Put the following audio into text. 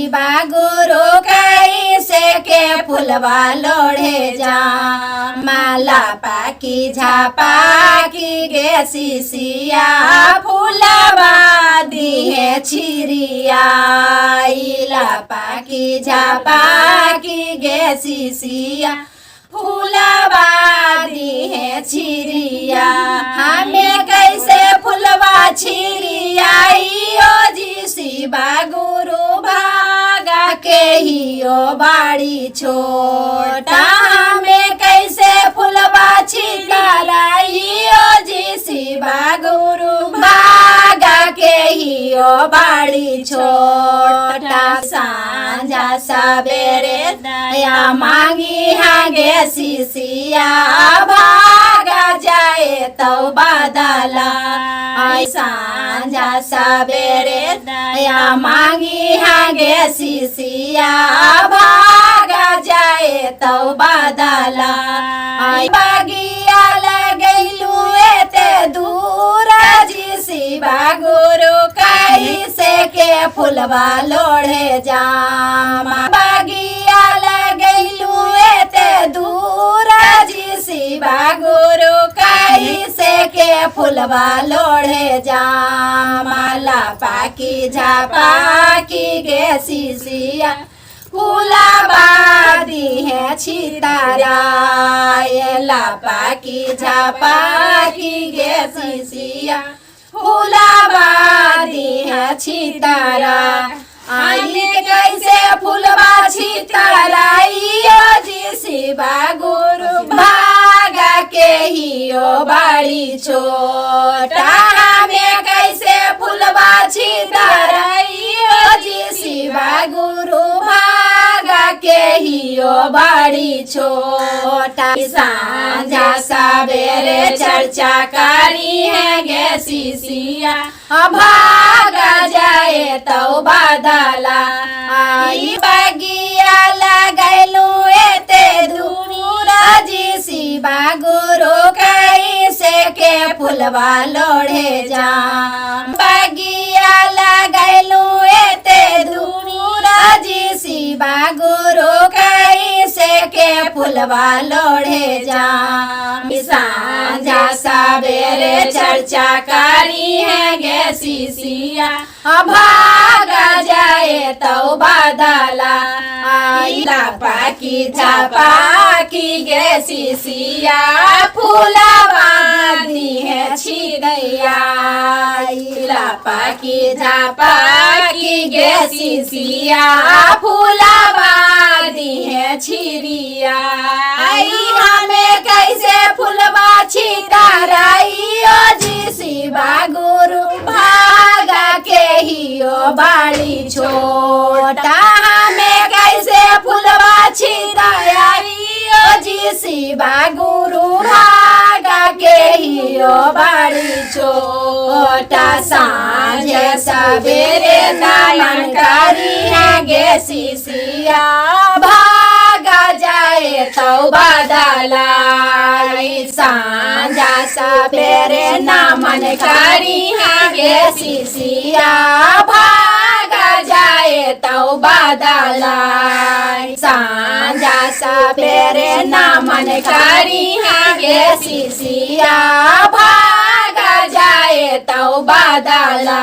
शिवा गुरु कैसे के फुलवा लोढ़े जा माला पाकी झापा की गे सिसिया फुलवा दिहे छिरिया इला पाकी झापा की गे सिसिया फुलवा दिहे छिरिया हमें कैसे फुलवा छिरिया यो जी शिवा गुरु भागा के हियो बाड़ी छोटा हमें कैसे फुलवा छिरिया यो जी शिवा गुरु भागा के हियो बाड़ी छोटा सांझा सवेरे दया मांगी हागे सिसिया भागा जाए तो बादला सांझा सवेरे दया मांगी हागे सिसिया भागा जाए तो बादला बगिया लगैलू एते दूर जी शिवा गुरु कैसे के फुलवा लोढ़े जामा बगिया लगैलू एते दूर जी शिवा गुरु कैसे के फुलवा लोढ़े जामाला पाकी झापा की गे सिसिया फुलवा दिहे छितारा एला पाकी झापा की गे सिसिया फुलवा दिहे छितारा आइले कैसे फुलवा छितारा यो जी शिवा गुरु भागा के हियो बाड़ी छोटा हमें कैसे फुलवा छितारा यो जी शिवा गुरु भागा के हियो बाड़ी छोटा सांझा सवेरे चर्चा करी है गे सिसिया भागा जाए तो बादला आई बगिया लगैलू एते दूर जी शिवा गुरु कैसे के फुलवा लोढ़े जा बगिया लगैलू एते दूर जी शिवा गुरु कैसे के फुलवा लोढ़े जा सांझा सवेरे चर्चा करी है गे सिसिया भागा जाए तो बादला आइला पाकी झापा की गे सिसिया फुलवा दिहे छिरिया आइला पाकी झापा की गे सिसिया फुलवा दिहे छिरिया आई हमें कैसे फुलवा छितारा यो जी शिवा गुरु भागा के हियो बाड़ी छोटा हमें कैसे फुलवा छितारा यो जी शिवा गुरु भागा के हियो बाड़ी छोटा सांझे सवेरे नमन करी है गे सिसिया भागा जाए तो बादला सांझा सवेरे नमन करी है गे सिसिया भागा जाए तो बादला सांझा सवेरे नमन करी है गे सिसिया भागा जाए तो बादला।